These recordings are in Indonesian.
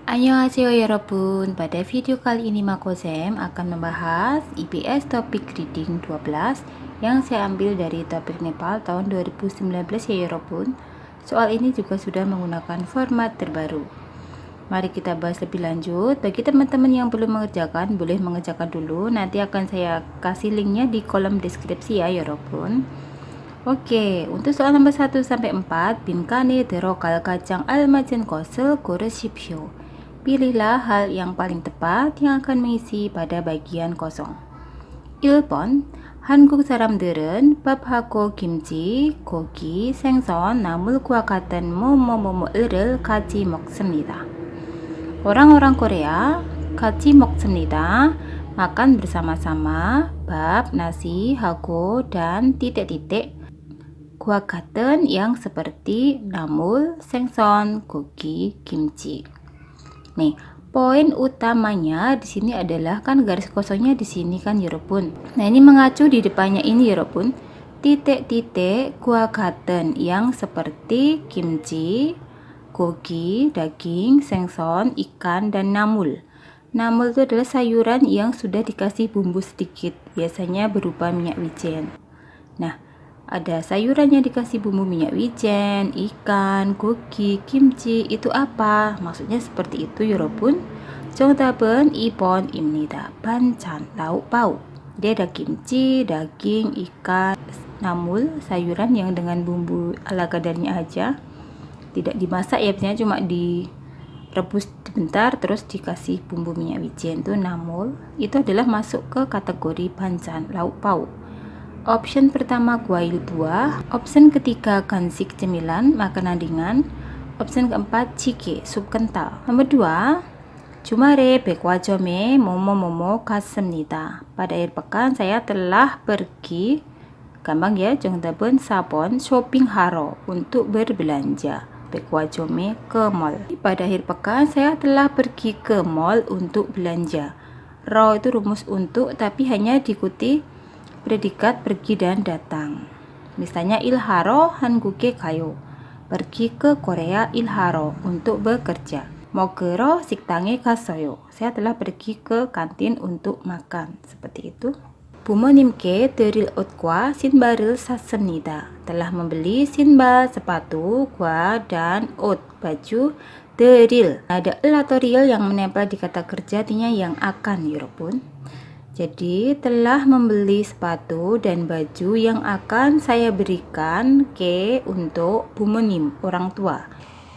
Annyeonghaseyo 여러분. Pada video kali ini Makosem akan membahas IPS topik reading 12 yang saya ambil dari topik Nepal tahun 2019 ya Yorobun. Soal ini juga sudah menggunakan format terbaru. Mari kita bahas lebih lanjut. Bagi teman-teman yang belum mengerjakan, boleh mengerjakan dulu. Nanti akan saya kasih linknya di kolom deskripsi ya Yorobun. Oke, untuk soal nomor 1 sampai 4, 빈칸에 들어갈 가장 알맞은 것을 고르십시오. Pilihlah hal yang paling tepat yang akan mengisi pada bagian kosong. 1번, 한국 사람들은 밥하고 김치, 고기, 생선, 나물과 같은 뭐뭐뭐뭐를 같이 먹습니다. Orang-orang Korea 같이 먹습니다. Makan bersama-sama, bab, nasi, hago, dan titik-titik. Gua 같은 yang seperti 나물, 생선, gogi, kimchi. Nih, poin utamanya di sini adalah kan garis kosongnya di sini kan Yorobun. Nah, ini mengacu di depannya ini Yorobun. Titik-titik gua 같은 yang seperti kimchi, gogi, daging, 생선, ikan, dan namul. Namul itu adalah sayuran yang sudah dikasih bumbu sedikit, biasanya berupa minyak wijen. Nah, ada sayurannya dikasih bumbu minyak wijen, ikan, gogi, kimchi, itu apa? Maksudnya seperti itu Yorobun. 정답은 2번입니다. 반찬, lauk pauk. Dia ada kimchi, daging, ikan, namul, sayuran yang dengan bumbu ala kadarnya aja. Tidak dimasak ya, biasanya cuma direbus sebentar terus dikasih bumbu minyak wijen, itu namul. Itu adalah masuk ke kategori 반찬, lauk pauk. Option pertama kuail buah, option ketiga gansik cemilan, makanan ringan, option keempat cike, sup kental. Nomor 2, 주말에 백화점에 뭐뭐뭐뭐 갔습니다. Pada akhir pekan saya telah pergi, gampang ya, 정답은 4번 쇼핑하러, untuk berbelanja. 백화점에 ke mall. Pada akhir pekan saya telah pergi ke mall untuk belanja. Ro itu rumus untuk tapi hanya diikuti predikat pergi dan datang. Misalnya ilharo 한국에 가요. Pergi ke Korea ilharo, untuk bekerja. 먹으러 식당에 갔어요. Saya telah pergi ke kantin untuk makan. Seperti itu. 부모님께 드릴 옷과 신발을 샀습니다. Telah membeli sinbal, sepatu, gua, dan 옷, baju. 드릴. Ada el atau real yang menempel di kata kerja, artinya yang akan, Yorobun. Jadi telah membeli sepatu dan baju yang akan saya berikan ke untuk bumonim, orang tua.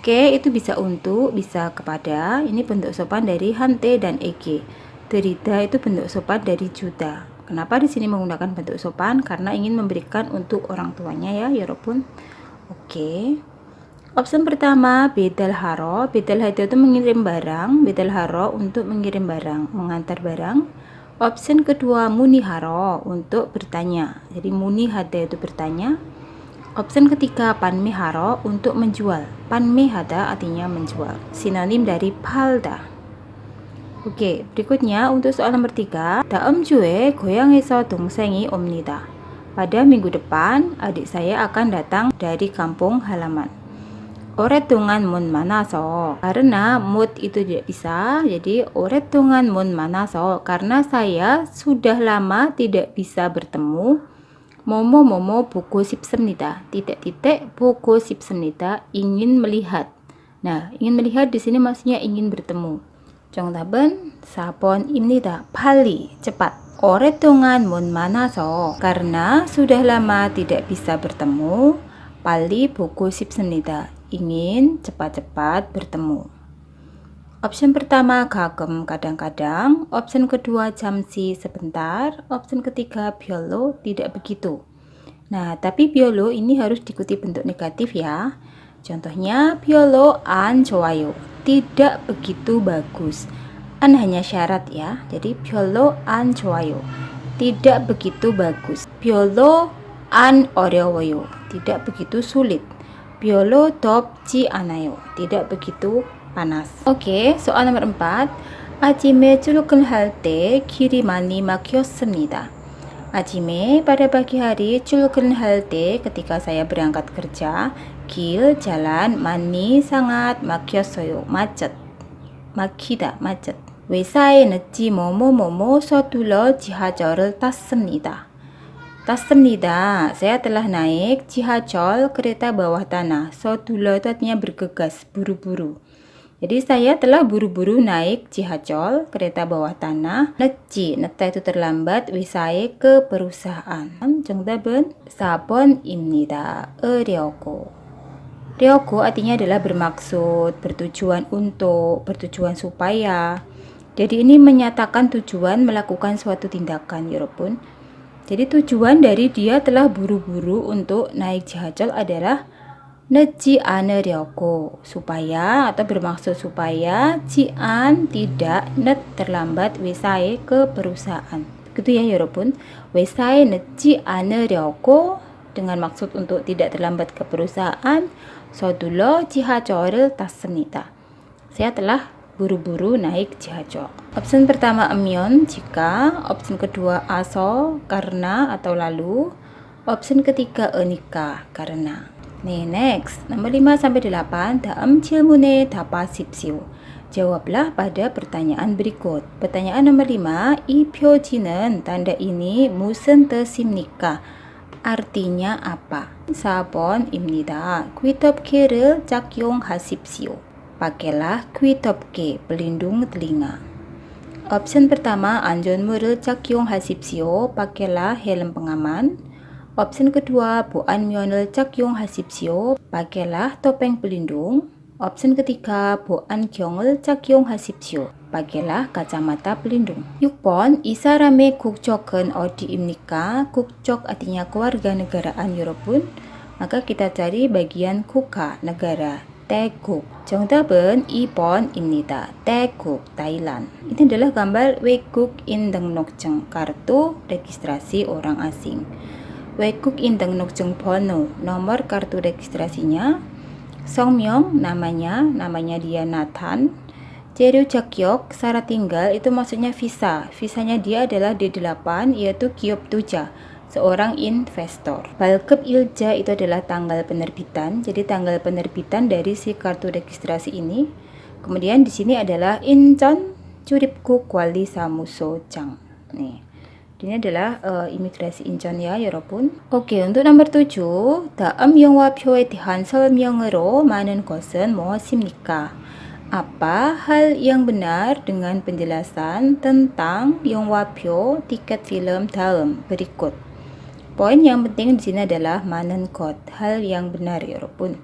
Ke itu bisa untuk, bisa kepada. Ini bentuk sopan dari hante dan ege. Derida itu bentuk sopan dari juta. Kenapa di sini menggunakan bentuk sopan? Karena ingin memberikan untuk orang tuanya ya, Yorobun. Oke. Opsi pertama, bedal haro. Bedal haro itu mengirim barang. Bedal haro untuk mengirim barang, mengantar barang. Opsi kedua, muniharo, untuk bertanya. Jadi munihada itu bertanya. Opsi ketiga, panmiharo, untuk menjual. Panmihada artinya menjual. Sinonim dari palda. Oke, berikutnya untuk soal nomor 3. 다음 주에 고향에서 동생이 옵니다. Pada minggu depan, adik saya akan datang dari kampung halaman. 오랫동안 못 만나서, karena 못 itu tidak bisa, jadi 오랫동안 못 만나서, karena saya sudah lama tidak bisa bertemu. 뭐뭐뭐뭐 보고 싶습니다. titik-titik 보고 싶습니다, ingin melihat. Nah, ingin melihat di sini maksudnya ingin bertemu. 정답은 4번입니다. 빨리, cepat. 오랫동안 못 만나서, karena sudah lama tidak bisa bertemu. 빨리 보고 싶습니다. Ingin cepat-cepat bertemu. Opsi pertama 가끔, kadang-kadang. Opsi kedua 잠시, sebentar. Opsi ketiga 별로, tidak begitu. Nah, tapi 별로 ini harus diikuti bentuk negatif ya. Contohnya 별로 안 좋아요, tidak begitu bagus. An hanya syarat ya. Jadi 별로 안 좋아요, tidak begitu bagus. 별로 안 어려워요, tidak begitu sulit. 별로 덥지 않아요, tidak begitu panas. Oke, soal nomor 4. 아침에 출근할 때 길이 많이 막혔습니다. 아침에, pada pagi hari, 출근할 때, ketika saya berangkat kerja, 길, jalan, 많이, sangat, 막혔어요, macet. 막히다, macet. 회사에 늦지 뭐뭐뭐뭐 서둘러 지하철을 탔습니다. 탔습니다. Saya telah naik 지하철 kereta bawah tanah. 서둘러 itu artinya bergegas, buru-buru. Jadi saya telah buru-buru naik 지하철 kereta bawah tanah. 늦지, 늦다 itu terlambat. 회사에 ke perusahaan. 정답은 4번입니다. 으려고. 려고 artinya adalah bermaksud, bertujuan untuk, bertujuan supaya. Jadi ini menyatakan tujuan melakukan suatu tindakan, 여러분. Jadi tujuan dari dia telah buru-buru untuk naik 지하철 adalah 늦지 않으려고, supaya atau bermaksud supaya 지안 tidak terlambat 회사에 ke perusahaan. Begitu ya, 여러분. 회사에 늦지 않으려고 dengan maksud untuk tidak terlambat ke perusahaan. 서둘러 지하철을 탔습니다. Saya telah buru-buru naik 지하철. Option pertama emion jika, option kedua aso karena atau lalu, option ketiga enika karena. 네, next. Nomor 5 sampai 8. 다음 질문에 답하십시오. Jawablah pada pertanyaan berikut. Pertanyaan nomor 5. 이 표지는 tanda ini 무슨 뜻입니까? Artinya apa? 4번입니다. 귀덮개를 착용하십시오. Pakailah 귀덮개, pelindung telinga. Option pertama, 안전모를 착용하십시오. Pakailah helm pengaman. Option kedua, 보안면을 착용하십시오. Pakailah topeng pelindung. Option ketiga, 보안경을 착용하십시오. Pakailah kacamata pelindung. 6번, 이 사람의 국적은 어디입니까? 국적 artinya kewarganegaraan, 여러분. Maka kita cari bagian 국가, negara. 태국. 정답은 2번입니다. 태국, Thailand. Ini adalah gambar 외국 인등록증, kartu registrasi orang asing. 외국 인등록증 번호, nomor kartu registrasinya. 성명, namanya dia Nathan. 재료 자격, syarat tinggal, itu maksudnya visa. Visanya dia adalah D8, yaitu 기업 투자, seorang investor. 발급 일자 itu adalah tanggal penerbitan. Jadi tanggal penerbitan dari si kartu registrasi ini. Kemudian di sini adalah 인전 출입국 관리 사무소장. Nih. Ini adalah imigrasi 인천 ya, 여러분. Oke, untuk nomor 7. 다음 영화표에 대한 설명으로 많은 것은 무엇입니까? Apa hal yang benar dengan penjelasan tentang 영화표 tiket film dalam berikut? Poin yang penting di sini adalah 많은 것, hal yang benar, 여러분.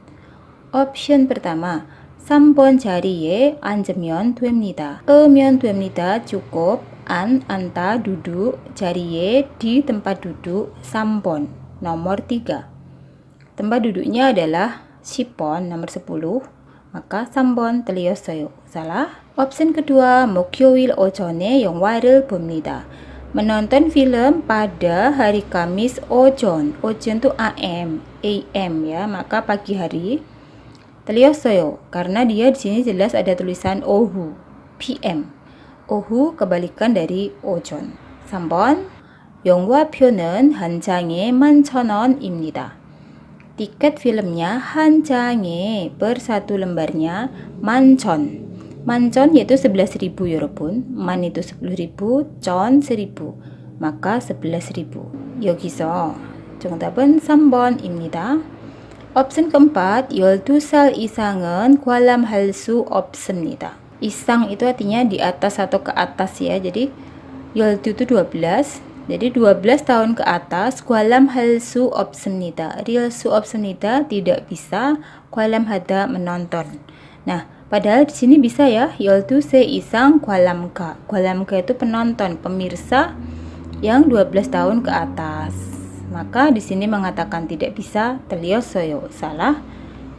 Option pertama, 3번 자리에 앉으면 됩니다. 으면 됩니다. cukup. Anta duduk, 자리에 di tempat duduk, 3번 nomor 3. Tempat duduknya adalah 10번 nomor 10. Maka 3번 틀렸어요. Salah. Option kedua, 목요일 오전에 영화를 봅니다. Menonton film pada hari Kamis ojon. Ojon itu AM ya, maka pagi hari. 틀렸어요. Karena dia di sini jelas ada tulisan ohu, PM. 오후 kebalikan dari 오전. 3번, 영화표는 한 장에 11,000원입니다. Tiket filmnya 한 장에 per satu lembarnya 11,000. 11,000 yaitu 11.000, 여러분. 만 itu 10.000, 전 1.000. maka 11.000. 여기서 정답은 3번입니다. option keempat, 12살 이상은 관람할 수 없습니다. Isang itu artinya di atas atau ke atas ya. Jadi 12 itu 12. Jadi 12 tahun ke atas 관람할 수 없습니다. Real 수 없습니다 tidak bisa. 관람하다 menonton. Nah, padahal di sini bisa ya. 12세 이상 관람가. 관람가 itu penonton, pemirsa yang 12 tahun ke atas. Maka di sini mengatakan tidak bisa. 틀렸어요. Salah.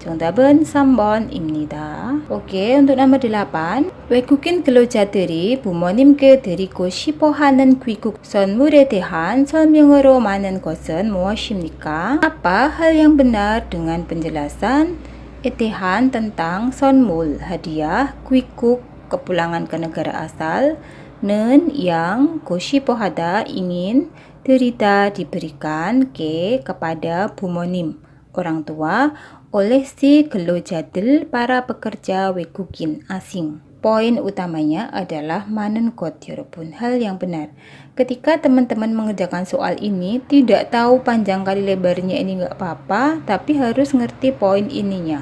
정답은 3번입니다. 오케이, untuk nomor 8. 외국인 근로자들이 부모님께 드리고 싶어하는 귀국 선물에 대한 설명으로 많은 것은 무엇입니까? Apa hal yang benar dengan penjelasan etihan tentang 선물, hadiah, 귀국, kepulangan ke negara asal, 는 yang 고시pohada ingin, 드리다 diberikan, kepada 부모님, orang tua, oleh si 근로자들 para pekerja 외국인 asing. poin utamanya adalah manenkot 여러분, hal yang benar. Ketika teman-teman mengerjakan soal ini, tidak tahu panjang kali lebarnya ini nggak apa-apa, tapi harus ngerti poin ininya.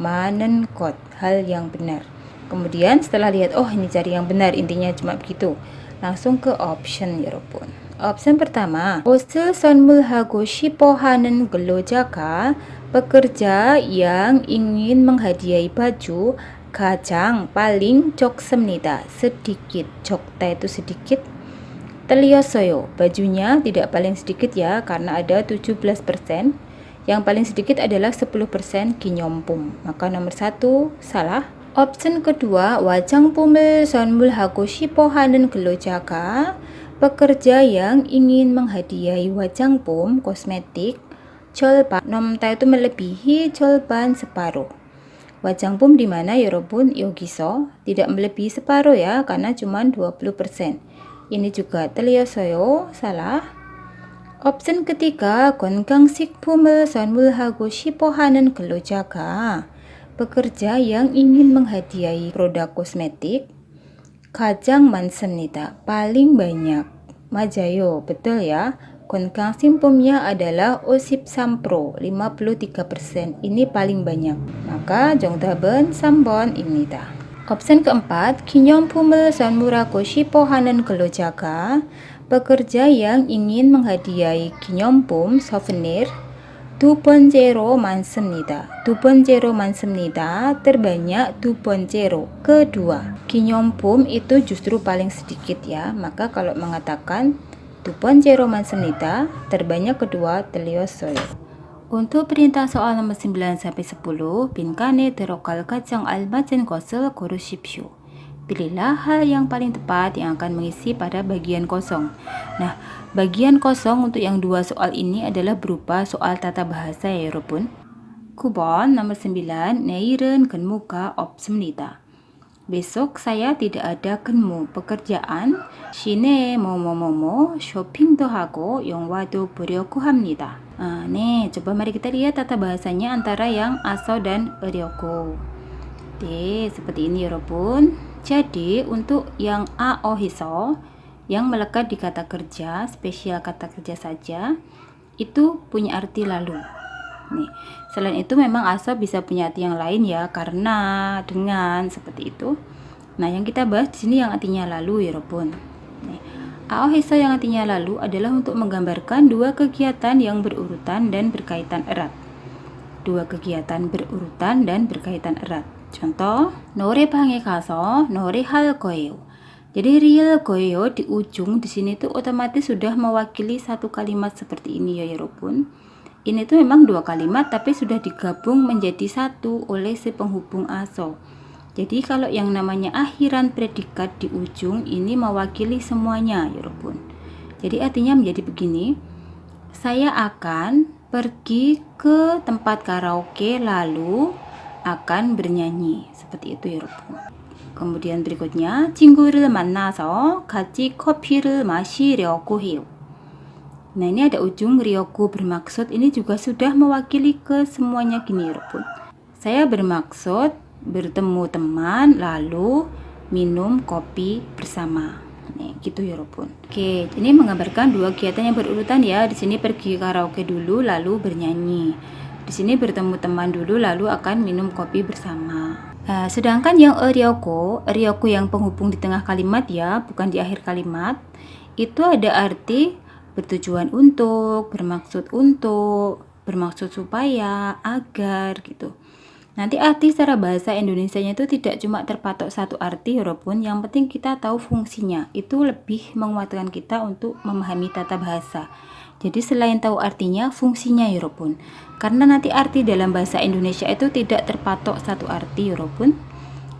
Manenkot, hal yang benar. Kemudian setelah lihat, oh ini cari yang benar, intinya cuma begitu. Langsung ke option 여러분. Option pertama, 옷을 선물하고 싶어 하는 근로자가 pekerja yang ingin menghadiahi baju 가장 paling 적습니다. sedikit, 적다 itu sedikit. 틀렸어요. bajunya tidak paling sedikit ya, karena ada 17%. Yang paling sedikit adalah 10% 기념품. Maka nomor 1 salah. Option kedua, 화장품을 선물하고 싶어 하는 근로자가 pekerja yang ingin menghadiahi 화장품, kosmetik, 절반, 넘다 itu melebihi, 절반 separuh. 화장품 di mana 여러분? 여기서 tidak melebihi separuh ya, karena cuma 20%. Ini juga 틀렸어요, salah. Option ketiga, 건강식품을 선물하고 싶어 하는 근로자가 pekerja yang ingin menghadiahi produk kosmetik 가장 많습니다. paling banyak. 맞아요, betul ya. 건강식품nya adalah 53%, 53%. Ini paling banyak. Maka 정답은 3번입니다. option keempat, 기념품을 선물하고 싶어 하는 근로자가 pekerja yang ingin menghadiahi 기념품, souvenir, 두 번째로 많습니다. 두 번째로 많습니다. terbanyak 두 번째로, kedua. 기념품 itu justru paling sedikit ya. Maka kalau mengatakan 두 번째로 많습니다, terbanyak kedua, 틀렸어요. Untuk perintah soal nomor 9-10, 빈칸에 들어갈 가장 알맞은 것을 고르십시오. Pilihlah hal yang paling tepat yang akan mengisi pada bagian kosong. Nah, bagian kosong untuk yang dua soal ini adalah berupa soal tata bahasa ya 여러분. 9번 nomor 9, 내일은 근무가 없습니다. Besok saya tidak ada 근무, pekerjaan. 시내에 뭐뭐뭐뭐 쇼핑도 하고 영화도 보려고 합니다. nih, coba mari kita lihat tata bahasanya antara yang aso dan 으려고. seperti ini 여러분. Jadi untuk yang aohiso yang melekat di kata kerja, spesial kata kerja saja, itu punya arti lalu. Nih, selain itu memang aso bisa punya arti yang lain ya, karena, dengan, seperti itu. Nah, yang kita bahas di sini yang artinya lalu 여러분. Nih, aohiso yang artinya lalu adalah untuk menggambarkan dua kegiatan yang berurutan dan berkaitan erat. Dua kegiatan berurutan dan berkaitan erat. Contoh, 노래방에 가서 노래할 거예요. Jadi real 거예요 di ujung di sini tuh otomatis sudah mewakili satu kalimat seperti ini ya 여러분. Ini tuh memang dua kalimat tapi sudah digabung menjadi satu oleh si penghubung aso. Jadi kalau yang namanya akhiran predikat di ujung ini mewakili semuanya ya 여러분. Jadi artinya menjadi begini. Saya akan pergi ke tempat karaoke lalu akan bernyanyi. Seperti itu ya 여러분. kemudian berikutnya 친구를 만나서 같이 커피를 마시려고 해요. Nah, ini ada ujung ryoku bermaksud, ini juga sudah mewakili ke semuanya gini 여러분. Saya bermaksud bertemu teman lalu minum kopi bersama. Nih, gitu 여러분. Oke, ini menggambarkan dua kegiatan yang berurutan ya. Di sini pergi karaoke dulu lalu bernyanyi. Di sini bertemu teman dulu lalu akan minum kopi bersama. Nah, sedangkan yang ryoku yang penghubung di tengah kalimat ya, bukan di akhir kalimat, itu ada arti bertujuan untuk, bermaksud supaya, agar gitu. Nanti arti secara bahasa Indonesianya itu tidak cuma terpatok satu arti walaupun yang penting kita tahu fungsinya. Itu lebih menguatkan kita untuk memahami tata bahasa. Jadi selain tahu artinya, fungsinya walaupun. Karena nanti arti dalam bahasa Indonesia itu tidak terpatok satu arti walaupun.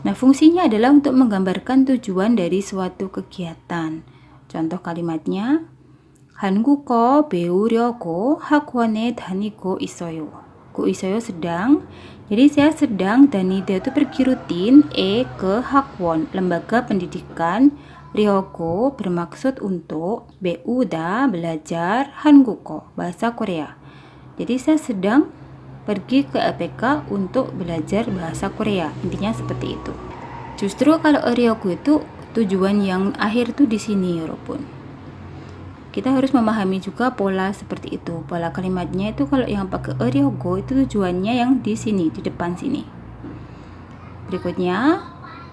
Nah, fungsinya adalah untuk menggambarkan tujuan dari suatu kegiatan. Contoh kalimatnya, 한국어 배우려고 학원에 다니고 있어요. 고 있어요 sedang. Jadi saya sedang, 다니다 itu pergi rutin, ke 학원, lembaga pendidikan, 려고 bermaksud untuk, 배우다 belajar, 한국어 bahasa Korea. Jadi saya sedang pergi ke LPK untuk belajar bahasa Korea. Intinya seperti itu. Justru kalau Ryoku itu tujuan yang akhir tuh di sini 여러분. Kita harus memahami juga pola seperti itu. Pola kalimatnya itu kalau yang pakai Ryoku itu tujuannya yang di sini, di depan sini. Berikutnya,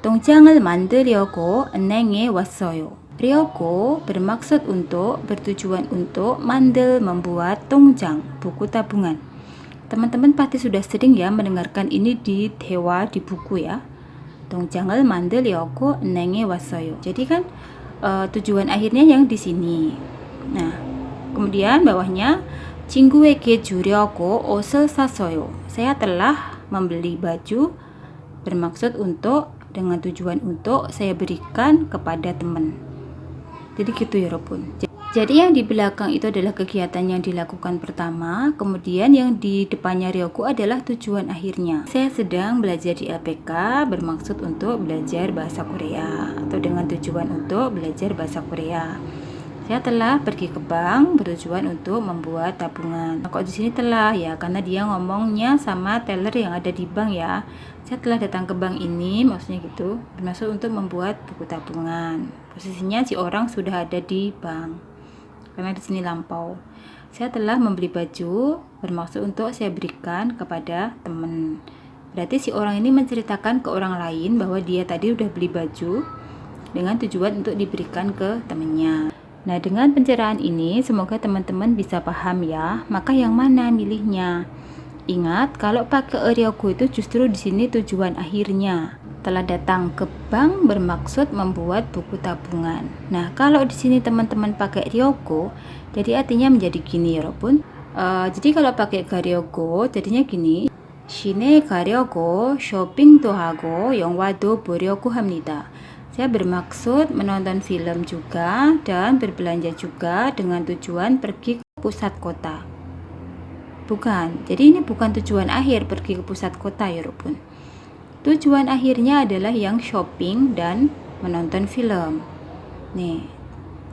동장을 만들려고 은행에 왔어요. Ryoku bermaksud untuk, bertujuan untuk membuat 동장, buku tabungan. Teman-teman pasti sudah sering ya mendengarkan ini di Dewa, di buku ya. 동장을 만들려고 은행에 왔어요. Jadi kan tujuan akhirnya yang di sini. Nah, kemudian bawahnya 친구에게 주려고 옷을 샀어요. Saya telah membeli baju bermaksud untuk, dengan tujuan untuk saya berikan kepada teman. Jadi gitu ya Robun. Jadi yang di belakang itu adalah kegiatan yang dilakukan pertama, kemudian yang di depannya Ryoku adalah tujuan akhirnya. Saya sedang belajar di APK bermaksud untuk belajar bahasa Korea atau dengan tujuan untuk belajar bahasa Korea. Saya telah pergi ke bank bertujuan untuk membuat tabungan. Nah, kok di sini telah ya, karena dia ngomongnya sama teller yang ada di bank ya. Saya telah datang ke bank ini, maksudnya gitu, bermaksud untuk membuat buku tabungan. Posisinya si orang sudah ada di bank, karena di sini lampau. Saya telah membeli baju, bermaksud untuk saya berikan kepada teman. Berarti si orang ini menceritakan ke orang lain bahwa dia tadi udah beli baju dengan tujuan untuk diberikan ke temannya. Nah, dengan pencerahan ini semoga teman-teman bisa paham ya. Maka yang mana milihnya? Ingat, kalau pakai Ryoku itu justru di sini tujuan akhirnya. Telah datang ke bank bermaksud membuat buku tabungan. Nah, kalau di sini teman-teman pakai Ryoku, jadi artinya menjadi gini ya, Robun. Jadi kalau pakai Ryoku, jadinya gini. 시내 가려고 쇼핑도 하고 영화도 보려고 합니다. Saya bermaksud menonton film juga dan berbelanja juga dengan tujuan pergi ke pusat kota. Bukan, jadi ini bukan tujuan akhir pergi ke pusat kota ya Robun. Tujuan akhirnya adalah yang shopping dan menonton film. Nih,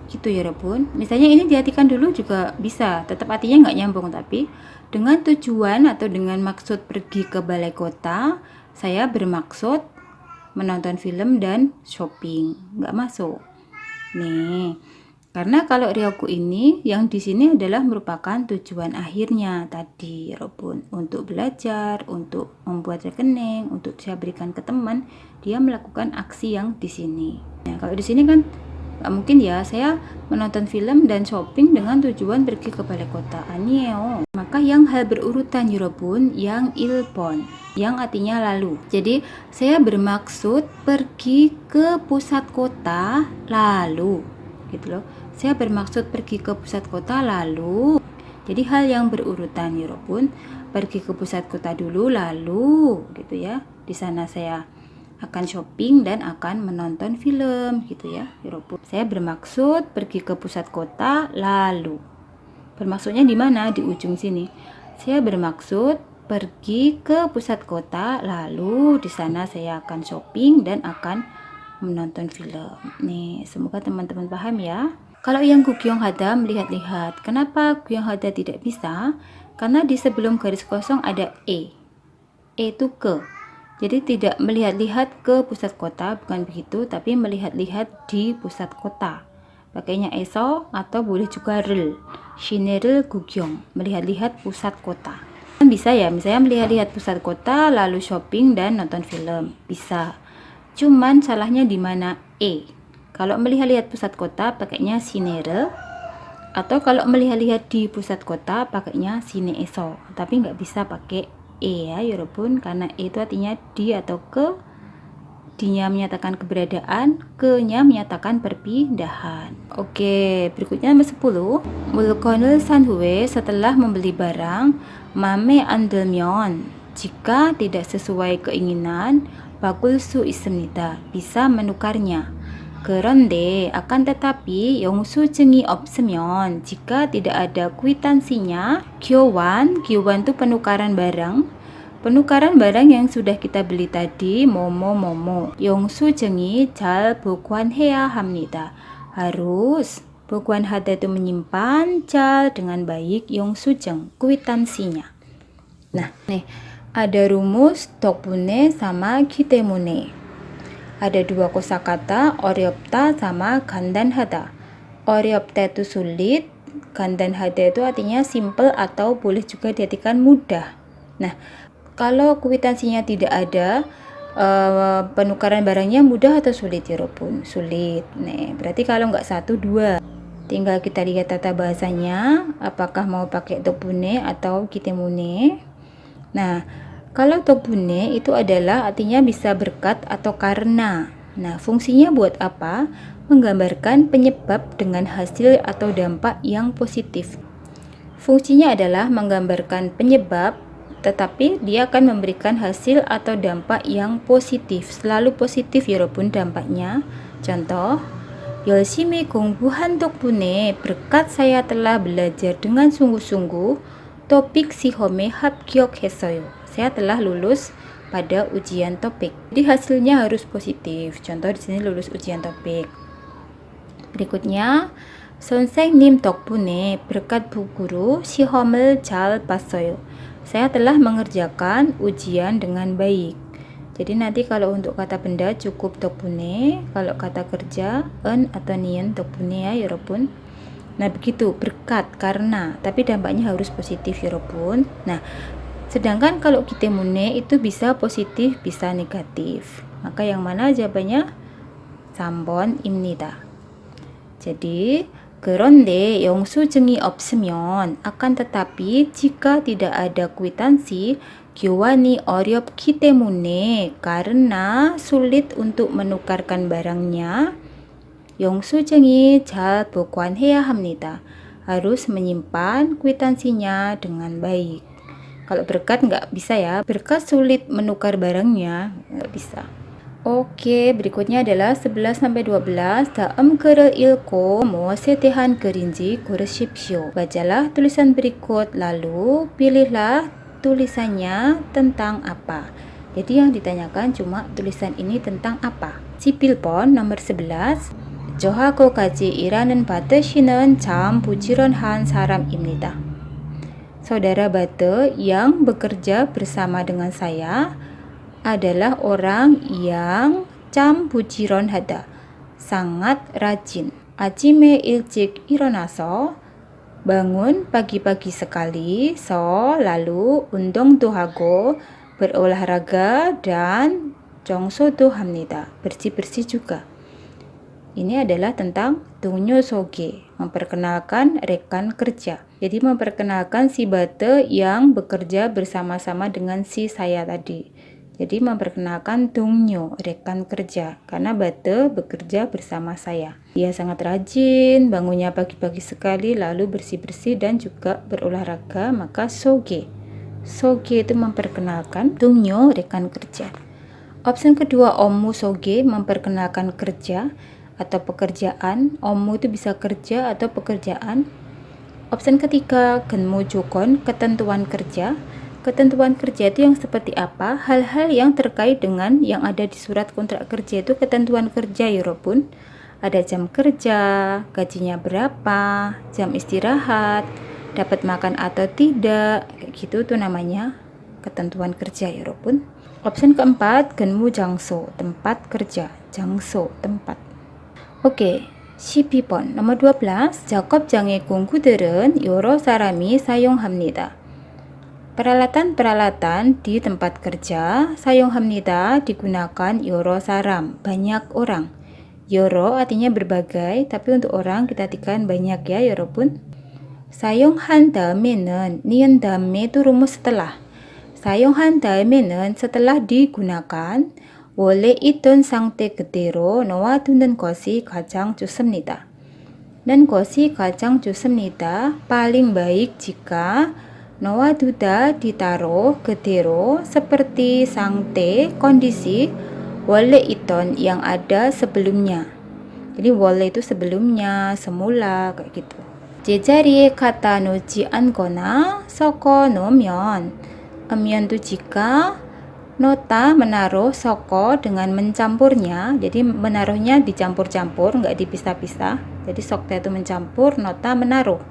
gitu ya Robun. Misalnya ini diartikan dulu juga bisa, tetap artinya nggak nyambung, tapi dengan tujuan atau dengan maksud pergi ke balai kota, saya bermaksud menonton film dan shopping, nggak masuk. Nih, karena kalau Ryoku ini yang di sini adalah merupakan tujuan akhirnya tadi, Robun, untuk belajar, untuk membuat rekening, untuk saya berikan ke teman, dia melakukan aksi yang di sini. Nah, kalau di sini kan nggak mungkin ya, saya menonton film dan shopping dengan tujuan pergi ke balai kota. Anio. Maka yang hal berurutan Robun, yang ilpon, yang artinya lalu. Jadi saya bermaksud pergi ke pusat kota lalu, gitu loh. Saya bermaksud pergi ke pusat kota lalu. Jadi hal yang berurutan Robun, pergi ke pusat kota dulu lalu, gitu ya. Di sana saya akan shopping dan akan menonton film, gitu ya Robun. Saya bermaksud pergi ke pusat kota lalu. Bermaksudnya di mana? Di ujung sini. Saya bermaksud pergi ke pusat kota lalu di sana saya akan shopping dan akan menonton film. Nih, semoga teman-teman paham ya. Kalau yang Gugyong Hada melihat-lihat, kenapa Gugyong Hada tidak bisa? Karena di sebelum garis kosong ada E itu ke. Jadi tidak melihat-lihat ke pusat kota, bukan begitu, tapi melihat-lihat di pusat kota. Pakainya eso atau boleh juga rel. Shinerel Gugyong, melihat-lihat pusat kota. Bisa ya, misalnya melihat-lihat pusat kota lalu shopping dan nonton film. Bisa. Cuman salahnya di mana E. Kalau melihat-lihat pusat kota pakainya sinerel, atau kalau melihat-lihat di pusat kota pakainya sine eso. Tapi nggak bisa pakai E ya Yorobun, karena E itu artinya di atau ke. D-nya menyatakan keberadaan, ke-nya menyatakan perpindahan. Oke, berikutnya nomor 10. 물건을 산 후에 setelah membeli barang, 맘에 안 들면 jika tidak sesuai keinginan, 바꿀 수 있습니다. Bisa menukarnya. 그런데 akan tetapi 영수증이 없으면 jika tidak ada kwitansinya, 교환 itu penukaran barang. Penukaran barang yang sudah kita beli tadi, momo. 영수증이 잘 보관해야 합니다. Harus 보관하다 itu menyimpan, 잘 dengan baik, 영수증 kwitansinya. Nah, nih ada rumus 덕분에 sama 기 때문에. Ada dua kosakata, 어렵다 sama 간단하다. 어렵다 itu sulit, 간단하다 itu artinya simple atau boleh juga diartikan mudah. Nah, kalau kwitansinya tidak ada, penukaran barangnya mudah atau sulit ya Robun? Sulit. Nah, berarti kalau nggak satu, dua. Tinggal kita lihat tata bahasanya, apakah mau pakai tobune atau kitemune. Nah, kalau tobune itu adalah artinya bisa berkat atau karena. Nah, fungsinya buat apa? Menggambarkan penyebab dengan hasil atau dampak yang positif. Fungsinya adalah menggambarkan penyebab, tetapi dia akan memberikan hasil atau dampak yang positif. Selalu positif ya Robun dampaknya. Contoh, 열심히 공부한 덕분에 berkat saya telah belajar dengan sungguh-sungguh, topik 시험에 합격했어요. Saya telah lulus pada ujian topik. Jadi hasilnya harus positif. Contoh di sini lulus ujian topik. Berikutnya, 선생님 덕분에 berkat Bu Guru 시험을 잘 봤어요. Saya telah mengerjakan ujian dengan baik. Jadi nanti kalau untuk kata benda cukup 덕분에, kalau kata kerja en atau nien 덕분에 ya 여러분. Nah begitu, berkat, karena, tapi dampaknya harus positif ya 여러분. Nah, sedangkan kalau kitemune itu bisa positif, bisa negatif. Maka yang mana jawabannya? 3번입니다. Jadi, 그런데 영수증이 없으면, akan tetapi jika tidak ada kwitansi, 교환이 어렵기 때문에, karena sulit untuk menukarkan barangnya, 영수증이 잘 보관해야 합니다. Harus menyimpan kwitansinya dengan baik. Kalau berkat nggak bisa ya, berkat sulit menukar barangnya, nggak bisa. Oke, berikutnya adalah 11-12. 다음 글을 읽고 무엇에 대한 글인지 고르십시오. Bacalah tulisan berikut, lalu pilihlah tulisannya tentang apa. Jadi yang ditanyakan cuma tulisan ini tentang apa. 11번 nomor 11. 저하고 같이 일하는 바트 씨는 참 부지런한 사람입니다. Saudara Bate yang bekerja bersama dengan saya adalah orang yang 참 부지런하다, sangat rajin. 아침에 일찍 일어나서, bangun pagi-pagi sekali, lalu 운동도 하고, berolahraga, dan 청소도 합니다, bersih-bersih juga. Ini adalah tentang 동료 소개, memperkenalkan rekan kerja. Jadi memperkenalkan si Bate yang bekerja bersama-sama dengan si saya tadi. Jadi memperkenalkan 동료, rekan kerja, karena Bate bekerja bersama saya. Dia sangat rajin, bangunnya pagi-pagi sekali, lalu bersih-bersih dan juga berolahraga, maka soge. Soge itu memperkenalkan, 동료, rekan kerja. Opsi kedua, 업무 soge, memperkenalkan kerja atau pekerjaan. 업무 itu bisa kerja atau pekerjaan. Opsi ketiga, 근무 조건, ketentuan kerja. Ketentuan kerja itu yang seperti apa? Hal-hal yang terkait dengan yang ada di surat kontrak kerja itu ketentuan kerja ya Robun. Ada jam kerja, gajinya berapa, jam istirahat, dapat makan atau tidak, kayak gitu tuh namanya ketentuan kerja ya Robun. Opsi keempat, 근무 장소, tempat kerja. 장소, tempat. Oke, 12번 nomor 12. 작업장의 공구들은 여러 사람이 사용합니다. Peralatan-peralatan di tempat kerja 사용합니다, digunakan 여러 사람, banyak orang. 여러 artinya berbagai, tapi untuk orang kita artikan banyak ya 여러분. 사용한 다음에는, 니은 다음에 itu rumus setelah. 사용한 다음에는 setelah digunakan, 원래 있던 상태 그대로 놓아두는 것이 가장 좋습니다. 는 것이 가장 좋습니다. paling baik jika 놓아두다 ditaruh 그대로 seperti 상태 kondisi 원래 있던 yang ada sebelumnya. Jadi 원래 itu sebelumnya, semula kayak gitu. 제자리에 갖다 놓지 않거나 섞어 놓으면, 음면 itu jika, nota menaruh, soko dengan mencampurnya, jadi menaruhnya dicampur-campur, nggak dipisah-pisah. Jadi sokta itu mencampur, nota menaruh.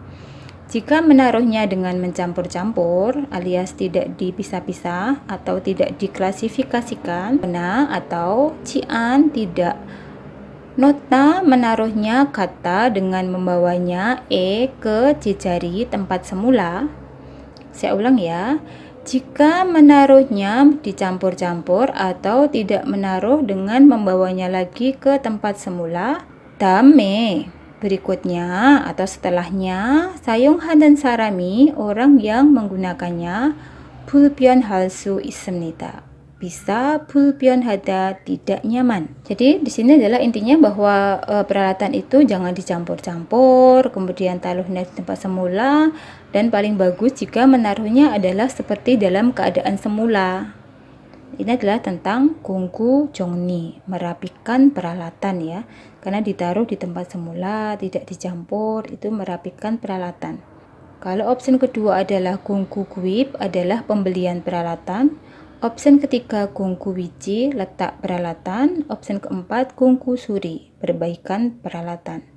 Jika menaruhnya dengan mencampur-campur alias tidak dipisah-pisah atau tidak diklasifikasikan, na atau cian tidak. Nota menaruhnya kata dengan membawanya ke jejari tempat semula. Saya ulang ya. Jika menaruhnya dicampur-campur atau tidak menaruh dengan membawanya lagi ke tempat semula, dame. Berikutnya atau setelahnya, 사용하는 사람이 orang yang menggunakannya 불편할 수 있습니다. Bisa 불편하다, tidak nyaman. Jadi di sini adalah intinya bahwa peralatan itu jangan dicampur-campur, kemudian taruhnya di tempat semula, dan paling bagus jika menaruhnya adalah seperti dalam keadaan semula. Ini adalah tentang 공구 정리, merapikan peralatan ya. Karena ditaruh di tempat semula, tidak dicampur, itu merapikan peralatan. Kalau opsi kedua adalah 공구 구입, adalah pembelian peralatan. Opsi ketiga 공구 위치, letak peralatan. Opsi keempat 공구 수리, perbaikan peralatan.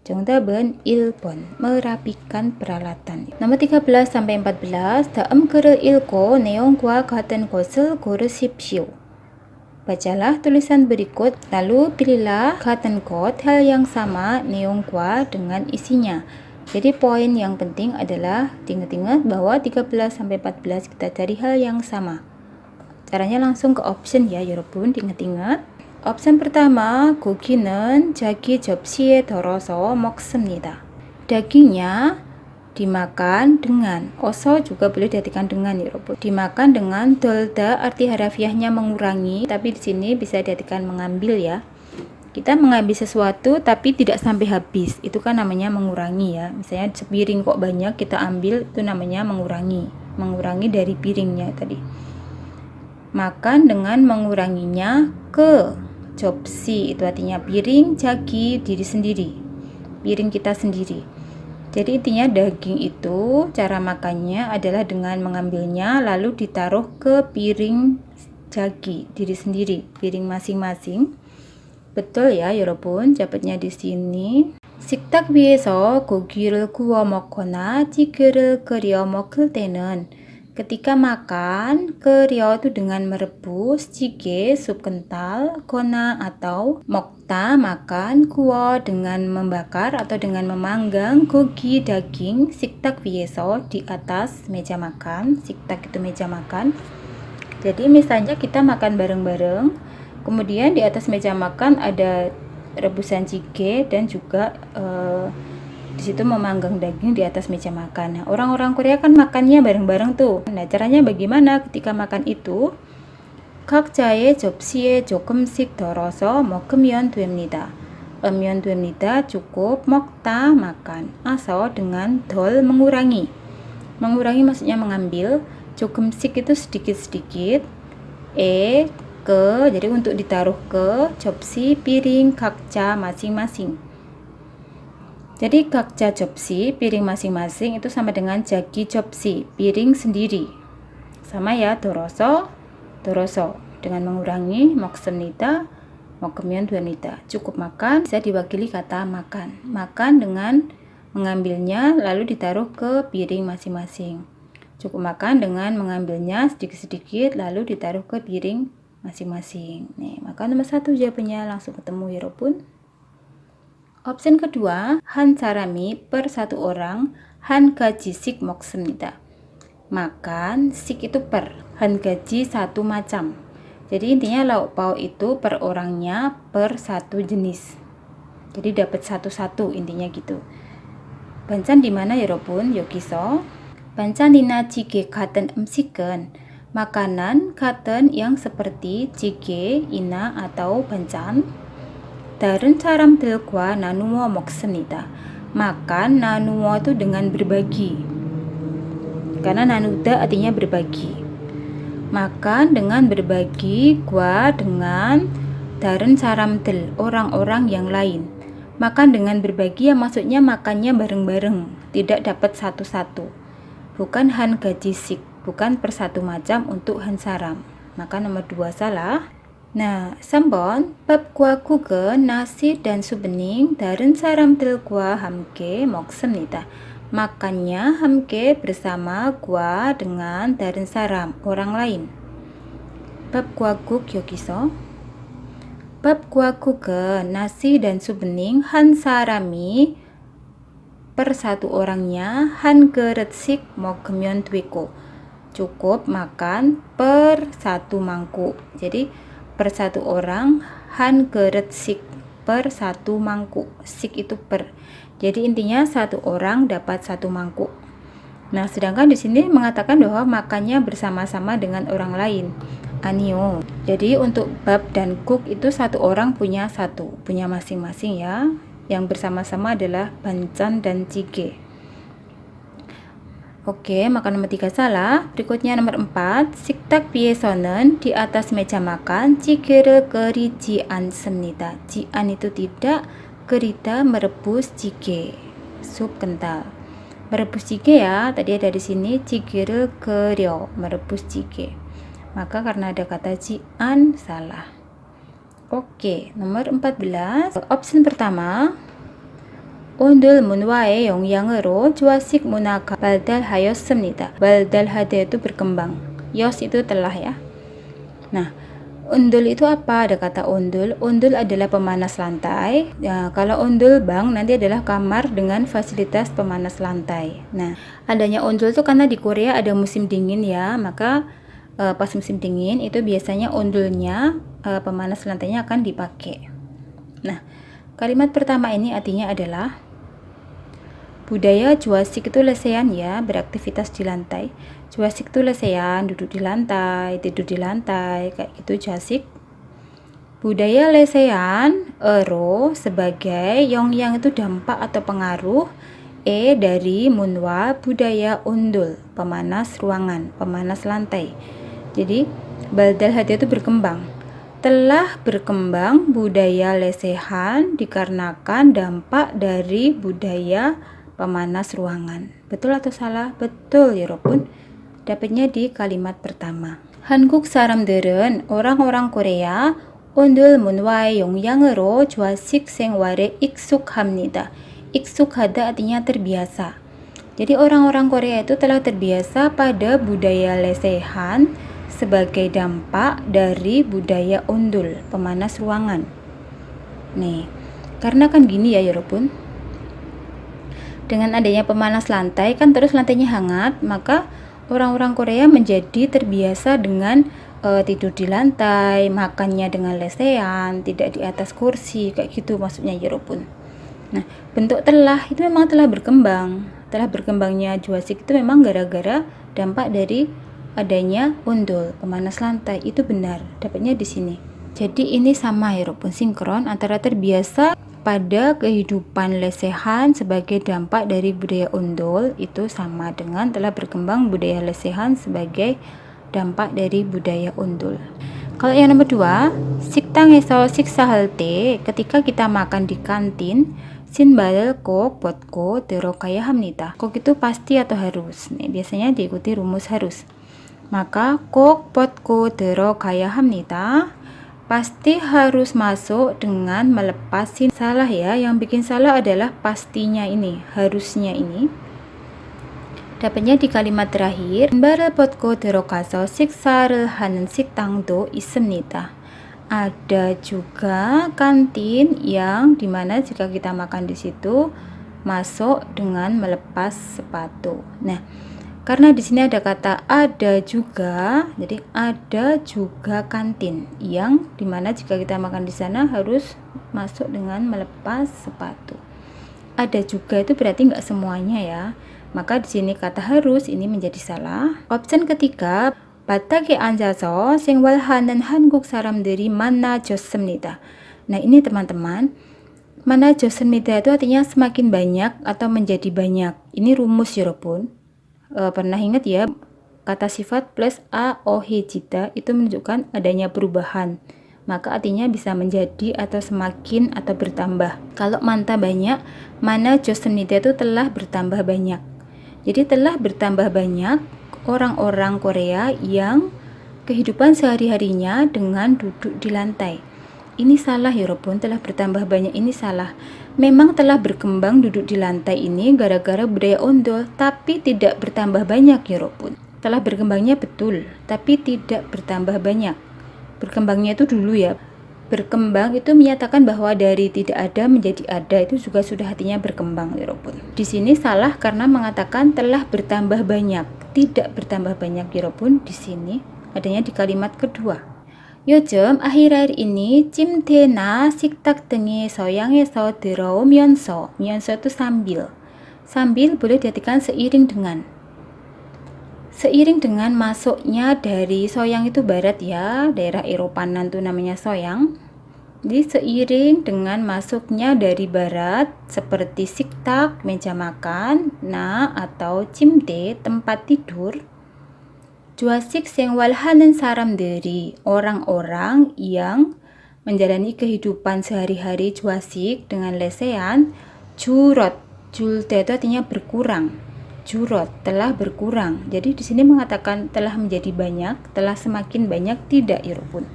정답은 1번, merapikan peralatan. Nomor 13 sampai 14, 다음 글을 읽고 내용과 같은 것을 고르십시오. Bacalah tulisan berikut, lalu pilihlah 같은 것, hal yang sama, neong과 dengan isinya. Jadi poin yang penting adalah ingat-ingat bahwa 13 sampai 14 kita cari hal yang sama. Caranya langsung ke option ya, 여러분. Ingat-ingat. opsi pertama, 고기는 자기 접시에 덜어서 먹습니다. Dagingnya dimakan dengan, oso juga boleh diartikan dengan ya, dimakan dengan. Dolda arti harafiahnya mengurangi, tapi di sini bisa diartikan mengambil ya. Kita mengambil sesuatu tapi tidak sampai habis, itu kan namanya mengurangi ya. Misalnya sepiring kok banyak kita ambil, itu namanya mengurangi dari piringnya tadi. Makan dengan menguranginya ke 접시, itu artinya piring, 자기 diri sendiri, piring kita sendiri. Jadi intinya daging itu cara makannya adalah dengan mengambilnya lalu ditaruh ke piring 자기 diri sendiri, piring masing-masing. Betul ya, 여러분. Dapatnya di sini. 식탁 위에서 고기를 구워 먹거나 찌개를 끓여 먹을 때는, ketika makan, 끓여 itu dengan merebus, jjigae sup kental, kona atau 먹다 makan, 구워 dengan membakar atau dengan memanggang, gogi daging, 식탁 위에서 di atas meja makan, 식탁 itu meja makan. Jadi misalnya kita makan bareng-bareng, kemudian di atas meja makan ada rebusan jjigae dan juga di situ memanggang daging di atas meja makan. Nah, orang-orang Korea kan makannya bareng-bareng tuh. Nah, caranya bagaimana ketika makan itu? 각자의 접시에 조금씩 덜어서 먹으면 됩니다. 으면 됩니다. cukup, 먹다 makan. Aso dengan 덜 mengurangi. Mengurangi maksudnya mengambil. 조금씩 itu sedikit-sedikit. ke, jadi untuk ditaruh ke 접시, piring, 각자 masing-masing. Jadi 각자 접시, piring masing-masing itu sama dengan 자기 접시, piring sendiri. Sama ya, 덜어서, dengan mengurangi, 먹습니다, 먹으면 됩니다. Cukup makan, bisa diwakili kata makan. Makan dengan mengambilnya lalu ditaruh ke piring masing-masing. Cukup makan dengan mengambilnya sedikit-sedikit lalu ditaruh ke piring masing-masing. Nih, maka nomor 1 jawabannya langsung ketemu ya, 여러분. Opsi kedua, 한 사람이 per satu orang 한 가지씩 먹습니다. Makan, sik itu per, 한 가지 satu macam. Jadi intinya lauk pauk itu per orangnya per satu jenis. Jadi dapat satu-satu intinya gitu. 반찬 di mana ya, 여러분? 여기서 반찬이나 찌개 같은 음식은 makanan 같은 yang seperti 찌개, ina atau 반찬. 다른 사람들과 나누어 먹습니다. Makan, nanuo itu dengan berbagi. Karena nanuda artinya berbagi. Makan dengan berbagi, gua dengan da른 사람들, orang-orang yang lain. Makan dengan berbagi ya maksudnya makannya bareng-bareng, tidak dapat satu-satu. Bukan 한 가지씩, bukan per satu macam untuk 한 사람. Maka nomor 2 salah. Nah, 3번 밥과 국은 nasi dan sup bening 다른 사람들과 함께 먹습니다. makannya 함께 bersama gua dengan darin saram orang lain. 밥과 국 여기서 밥과 국은 nasi dan sup bening 한 사람이 per satu orangnya 한 그릇씩 먹으면 되고 cukup makan per satu mangkuk. Jadi per satu orang 한 그릇씩 per satu mangkuk. Sik itu per. Jadi intinya satu orang dapat satu mangkuk. Nah, sedangkan di sini mengatakan bahwa makannya bersama-sama dengan orang lain. Anio. Jadi untuk bab dan kuk itu satu orang punya masing-masing ya. Yang bersama-sama adalah bancan dan jjigae. Oke, maka nomor 3 salah. Berikutnya nomor 4. 식탁 위에서는 di atas meja makan 찌개를 끓이지 않습니다. 지안 itu tidak, 끓이다 merebus jjigae, sup kental. Merebus jjigae ya, tadi ada di sini 찌개를 끓여, merebus jjigae. Maka karena ada kata jian salah. Oke, nomor 14. Option pertama. 오늘 문화의 영향으로 주화식 문화가 발달하였습니다. 발달하다 itu berkembang. Yos itu telah ya. Nah, undul itu apa? Ada kata undul. Undul adalah pemanas lantai. Ya, kalau undul bang nanti adalah kamar dengan fasilitas pemanas lantai. Nah, adanya undul itu karena di Korea ada musim dingin ya. Maka pas musim dingin itu biasanya undulnya pemanas lantainya akan dipakai. Nah, kalimat pertama ini artinya adalah budaya juasik itu lesehan ya, beraktivitas di lantai. Juasik itu lesehan, duduk di lantai, tidur di lantai, kayak gitu juasik. Budaya lesehan, ero sebagai yang itu dampak atau pengaruh, dari munwa budaya undul, pemanas ruangan, pemanas lantai. Jadi baldal hati itu berkembang. Telah berkembang budaya lesehan dikarenakan dampak dari budaya pemanas ruangan. Betul atau salah? Betul ya Robun. Dapatnya di kalimat pertama. 한국 사람들은 orang-orang Korea 온돌 문화의 영향으로 좌식 생활에 익숙합니다. 익숙하다 artinya terbiasa. Jadi orang-orang Korea itu telah terbiasa pada budaya lesehan sebagai dampak dari budaya undul, pemanas ruangan. Nih, karena kan gini ya Yorobun. Dengan adanya pemanas lantai kan terus lantainya hangat, maka orang-orang Korea menjadi terbiasa dengan tidur di lantai, makannya dengan lesehan, tidak di atas kursi, kayak gitu maksudnya Yorobun. Nah, bentuk telah itu memang telah berkembang. Telah berkembangnya juasik itu memang gara-gara dampak dari adanya undul, pemanas lantai. Itu benar, dapatnya di sini. Jadi ini sama ya Robun, sinkron antara terbiasa pada kehidupan lesehan sebagai dampak dari budaya undul itu sama dengan telah berkembang budaya lesehan sebagai dampak dari budaya undul. Kalau yang nomor 2, 식당에서 식사할 때 ketika kita makan di kantin 신발을 꼭 벗고 들어가야 합니다. 꼭 itu pasti atau harus. Nih, biasanya diikuti rumus harus. Maka 꼭 벗고 들어가야 합니다. Pasti harus masuk dengan melepasin. Salah ya, yang bikin salah adalah pastinya ini, harusnya ini. Dapatnya di kalimat terakhir. 신발을 벗고 들어가서 식사를 하는 식당도 있습니다. Ada juga kantin yang dimana jika kita makan di situ masuk dengan melepas sepatu. Nah, karena di sini ada kata ada juga, jadi ada juga kantin yang dimana jika kita makan di sana harus masuk dengan melepas sepatu. Ada juga itu berarti nggak semuanya ya. Maka di sini kata harus ini menjadi salah. Option ketiga, 바닥에 앉아서 생활하는 한국 사람들이 많아졌습니다. Nah ini teman-teman, 많아졌습니다 itu artinya semakin banyak atau menjadi banyak. Ini rumus Yorobun. Pernah ingat ya, kata sifat plus aohejita itu menunjukkan adanya perubahan. Maka artinya bisa menjadi atau semakin atau bertambah. Kalau manta banyak, mana josemnida itu telah bertambah banyak. Jadi telah bertambah banyak orang-orang Korea yang kehidupan sehari-harinya dengan duduk di lantai. Ini salah ya Robun, telah bertambah banyak ini salah. Memang telah berkembang duduk di lantai ini gara-gara budaya ondol, tapi tidak bertambah banyak ya Robun. Telah berkembangnya betul, tapi tidak bertambah banyak. Berkembangnya itu dulu ya. Berkembang itu menyatakan bahwa dari tidak ada menjadi ada, itu juga sudah artinya berkembang ya Robun. Di sini salah karena mengatakan telah bertambah banyak, tidak bertambah banyak ya Robun. Di sini adanya di kalimat kedua. 요즘 아히랄 ini 찜태나 식탁 등의 서양에서 들어오면서 면서 itu sambil boleh diartikan seiring dengan masuknya dari soyang itu barat ya, daerah Eropanan tuh namanya soyang. Jadi seiring dengan masuknya dari barat seperti siktak meja makan, na atau cimte tempat tidur. Juasik 생활하는 사람들이 orang-orang yang menjalani kehidupan sehari-hari juasik dengan lesehan. Jurot, julte itu artinya berkurang. Jurot telah berkurang. Jadi di sini mengatakan telah menjadi banyak, telah semakin banyak, tidak ya Robun.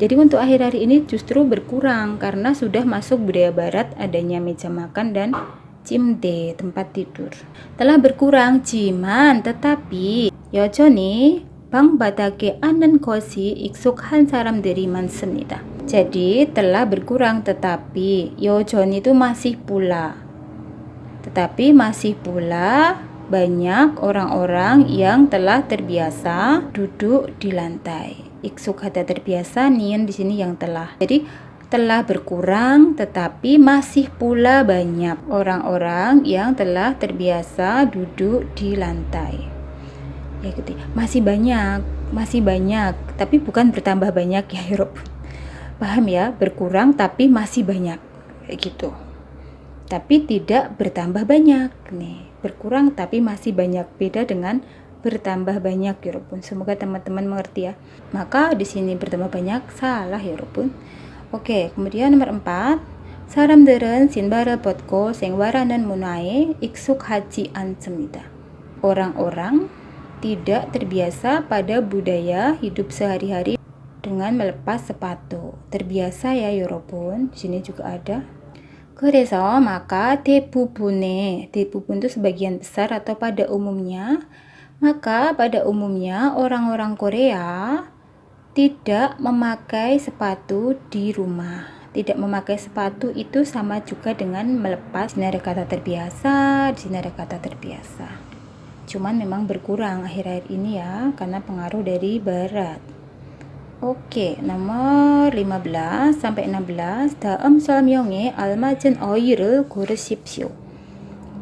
Jadi untuk akhir hari ini justru berkurang karena sudah masuk budaya barat adanya meja makan dan cimde tempat tidur. Telah berkurang jiman tetapi 여전히 방바닥에 앉는 것이 익숙한 사람들이 많습니다. Jadi telah berkurang tetapi 여전히 itu masih pula. Tetapi masih pula banyak orang-orang yang telah terbiasa duduk di lantai. Iksuk kata terbiasa, nian di sini yang telah. Jadi telah berkurang tetapi masih pula banyak orang-orang yang telah terbiasa duduk di lantai. Ya gitu. Masih banyak, tapi bukan bertambah banyak ya Rob. Paham ya? Berkurang tapi masih banyak. Kayak gitu. Tapi tidak bertambah banyak nih. Berkurang tapi masih banyak, beda dengan bertambah banyak ya Rob. Semoga teman-teman mengerti ya. Maka di sini bertambah banyak salah ya Rob. Oke, kemudian nomor 4. 사람들은 신발을 벗고 생활하는 문화에 익숙하지 않습니다. Orang-orang tidak terbiasa pada budaya hidup sehari-hari dengan melepas sepatu. Terbiasa ya Yorobun. Di sini juga ada. 그래서 maka 대부분 itu sebagian besar atau pada umumnya, maka pada umumnya orang-orang Korea tidak memakai sepatu di rumah. Tidak memakai sepatu itu sama juga dengan melepas. Di sini ada kata terbiasa, di sini ada kata terbiasa. Cuman memang berkurang akhir-akhir ini ya, karena pengaruh dari barat. Oke, nomor 15 sampai 16. 다음 설명에 알맞은 어휘를 고르십시오.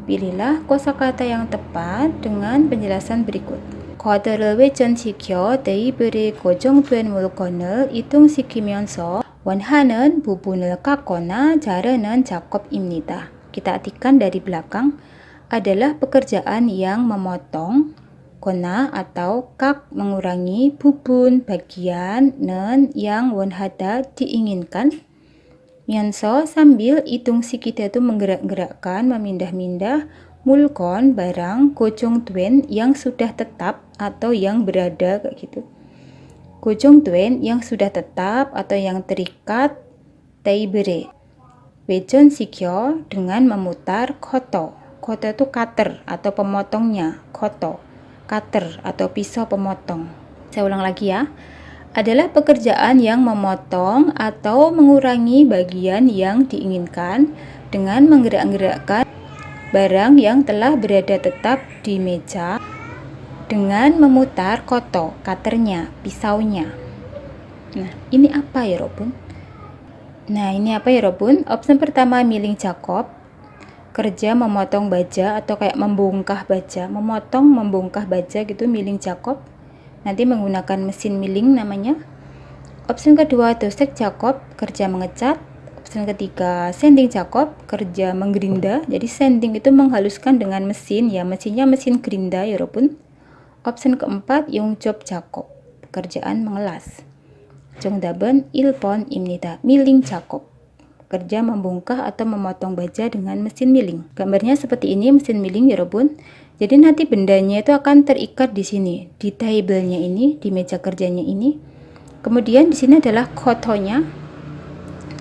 Pilihlah kosakata yang tepat dengan penjelasan berikut. 쿼드를 회전시켜 테이블에 고정된 물건을 이동시키면서 원하는 부분을 깎거나 자르는 작업입니다. Kita artikan dari belakang. Adalah pekerjaan yang memotong, kona atau kak mengurangi, bubun bagian, nen yang 원하다 diinginkan, 면서 sambil 이동시키다 itu menggerak-gerakkan, memindah-mindah, 물건 barang, 고정된 yang sudah tetap atau yang berada kayak gitu. 고정된 yang sudah tetap atau yang terikat, 테이블에 회전시켜 dengan memutar koto. Koto itu cutter atau pemotongnya, koto, cutter atau pisau pemotong. Saya ulang lagi ya. Adalah pekerjaan yang memotong atau mengurangi bagian yang diinginkan dengan menggerak-gerakkan barang yang telah berada tetap di meja dengan memutar koto, cutternya, pisaunya. Nah, ini apa ya Robun? Opsi pertama miling Jakob. Kerja memotong baja atau kayak membongkah baja, membongkah baja gitu, miling Jakob. Nanti menggunakan mesin miling namanya. Opsi kedua dosek Jakob, kerja mengecat. Opsi ketiga sanding Jakob, kerja menggerinda. Jadi sanding itu menghaluskan dengan mesin ya, mesinnya mesin gerinda ya Robun. Opsi keempat 용접 Jakob, pekerjaan mengelas. 정답은 1번입니다. miling Jakob. Kerja membongkah atau memotong baja dengan mesin miling. Gambarnya seperti ini, mesin miling ya Robun. Jadi nanti bendanya itu akan terikat di sini, di table-nya ini, di meja kerjanya ini. Kemudian di sini adalah kotonya.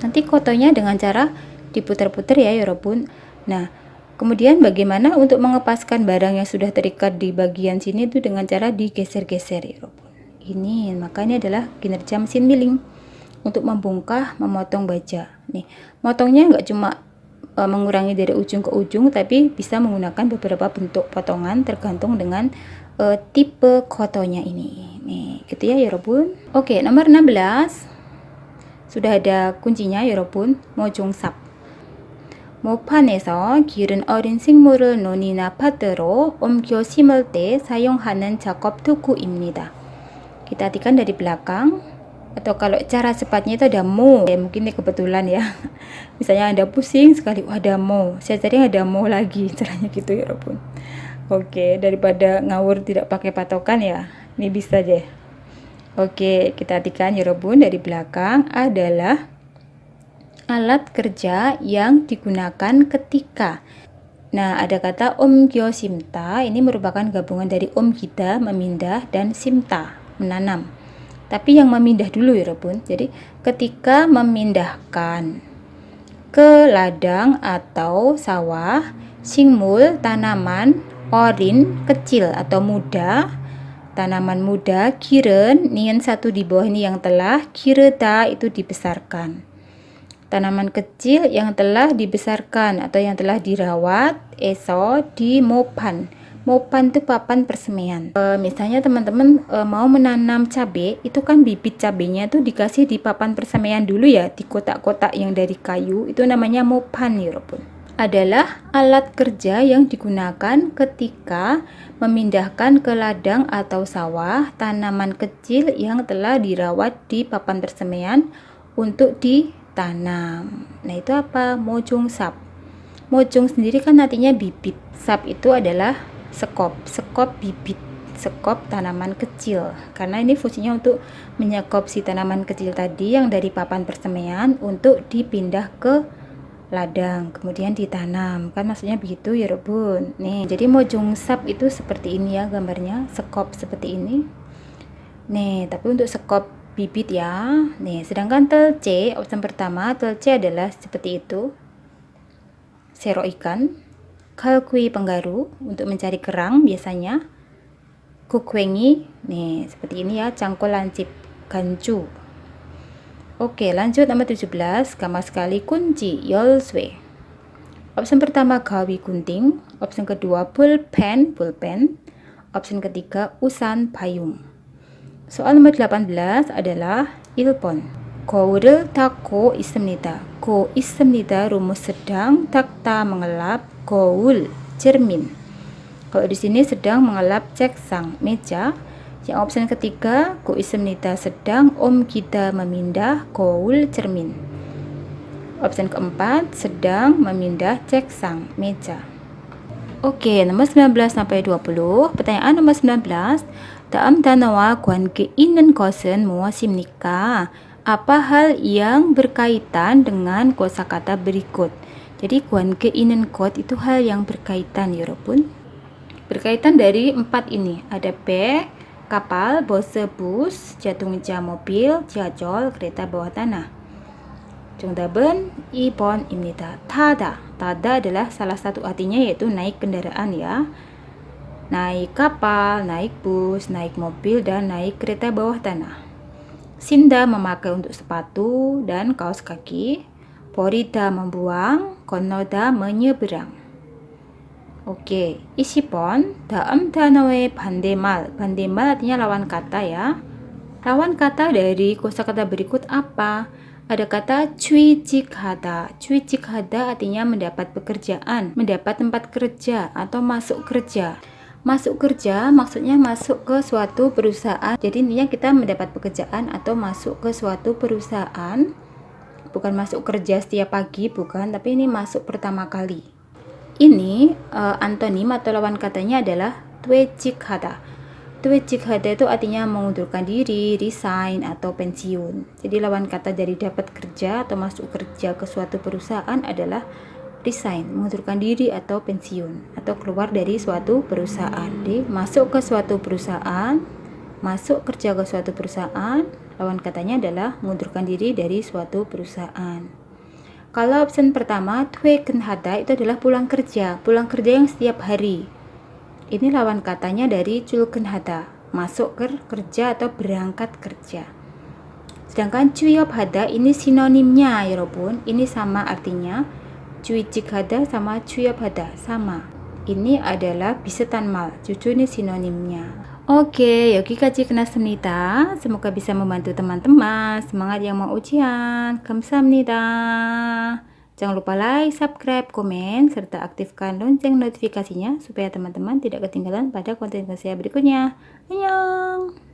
Nanti kotonya dengan cara diputar-putar ya Yorobun. Nah, kemudian bagaimana untuk mengepaskan barang yang sudah terikat di bagian sini itu dengan cara digeser-geser Yorobun. Ini makanya adalah kinerja mesin milling untuk membongkah, memotong baja. Nih, motongnya nggak cuma mengurangi dari ujung ke ujung, tapi bisa menggunakan beberapa bentuk potongan tergantung dengan tipe kotonya ini. Nih, gitu ya Yorobun. Oke, nomor 16. Sudah ada kuncinya 여러분. 모종삽. 모판에서 기른 어린 식물을 논이나 밭으로 옮겨 심을 때 사용하는 작업 도구입니다. Kita artikan dari belakang, atau kalau cara cepatnya itu ada mo. Ya, mungkin ini kebetulan ya. Misalnya Anda pusing sekali, ada mo. Saya cari ada mo lagi, caranya gitu Yorobun. Oke, daripada ngawur tidak pakai patokan ya, ini bisa deh. Oke, kita artikan Yorobun dari belakang adalah alat kerja yang digunakan ketika. Nah, ada kata omgyo simta, ini merupakan gabungan dari omgida, memindah, dan simta, menanam. Tapi yang memindah dulu Yorobun. Jadi, ketika memindahkan ke ladang atau sawah, singmul, tanaman, orin, kecil atau muda, tanaman muda, kiren, nian satu di bawah ini yang telah, kireta itu dibesarkan. Tanaman kecil yang telah dibesarkan atau yang telah dirawat, eso di mopan. Mopan itu papan persemaian. Misalnya teman-teman mau menanam cabai, itu kan bibit cabainya itu dikasih di papan persemaian dulu ya, di kotak-kotak yang dari kayu, itu namanya mopan Yorobun. Adalah alat kerja yang digunakan ketika memindahkan ke ladang atau sawah tanaman kecil yang telah dirawat di papan persemaian untuk ditanam. Nah, itu apa? Mojong sap. Mojong sendiri kan artinya bibit. Sap itu adalah sekop bibit, sekop tanaman kecil. Karena ini fungsinya untuk menyekop si tanaman kecil tadi yang dari papan persemaian untuk dipindah ke ladang, kemudian ditanam, kan maksudnya begitu Yorobun. Nih, jadi mojong sap itu seperti ini ya gambarnya, sekop seperti ini. Nih, tapi untuk sekop bibit ya. Nih, sedangkan telce, opsi pertama, telce adalah seperti itu. Sero ikan, kalkui penggaru untuk mencari kerang biasanya. Kukwengi, nih seperti ini ya, cangkol lancip, gancu. Oke, lanjut nomor 17, gampang sekali kunci, 열쇠. Opsi pertama gawi gunting, opsi kedua pulpen, opsi ketiga usan payung. Soal nomor 18 adalah 1번. 거울을 닦고 있습니다. 고 있습니다, rumus sedang, 닦다 mengelap, 거울, cermin. Kalau di sini sedang mengelap ceksang, meja. Yang opsi ketiga, go ismnida sedang, om kita memindah, koul cermin. Opsi keempat, sedang memindah ceksang, meja. Oke, nomor 19 sampai 20. Pertanyaan nomor 19. 다음 단어와 관계 있는 것은 무엇입니까? Apa hal yang berkaitan dengan kosakata berikut? Jadi 관계 있는 것 itu hal yang berkaitan, Yorobun. Berkaitan dari 4 ini. Ada bag, kapal, bose bus, 자동차 mobil, 지하철, kereta bawah tanah. 정답은 2번입니다. 타다. 타다 adalah salah satu artinya yaitu naik kendaraan ya. Naik kapal, naik bus, naik mobil, dan naik kereta bawah tanah. Sinda memakai untuk sepatu dan kaos kaki. Porida membuang, konnoda menyeberang. Oke, 20번 다음 단어의 반대말. 반대말 artinya lawan kata ya. Lawan kata dari kosakata berikut apa? Ada kata 취직하다. 취직하다 artinya mendapat pekerjaan, mendapat tempat kerja atau masuk kerja. Masuk kerja maksudnya masuk ke suatu perusahaan. Jadi intinya kita mendapat pekerjaan atau masuk ke suatu perusahaan. Bukan masuk kerja setiap pagi, bukan, tapi ini masuk pertama kali. Ini antonim atau lawan katanya adalah 퇴직하다. 퇴직하다 itu artinya mengundurkan diri, resign atau pensiun. Jadi lawan kata dari dapat kerja atau masuk kerja ke suatu perusahaan adalah resign, mengundurkan diri atau pensiun atau keluar dari suatu perusahaan. Jadi masuk ke suatu perusahaan, masuk kerja ke suatu perusahaan, Lawan katanya adalah mengundurkan diri dari suatu perusahaan. Kalau option pertama, 퇴근하다 itu adalah pulang kerja yang setiap hari. Ini lawan katanya dari 출근하다, masuk kerja atau berangkat kerja. Sedangkan 취업하다 ini sinonimnya ya 여러분. Ini sama artinya. 취직하다 sama 취업하다 sama. Ini adalah 비슷한 말. Cucu ini sinonimnya. Oke, 여기까지 끝났습니다. Semoga bisa membantu teman-teman. Semangat yang mau ujian. 감사합니다. Jangan lupa like, subscribe, komen, serta aktifkan lonceng notifikasinya supaya teman-teman tidak ketinggalan pada konten saya berikutnya. Annyeong!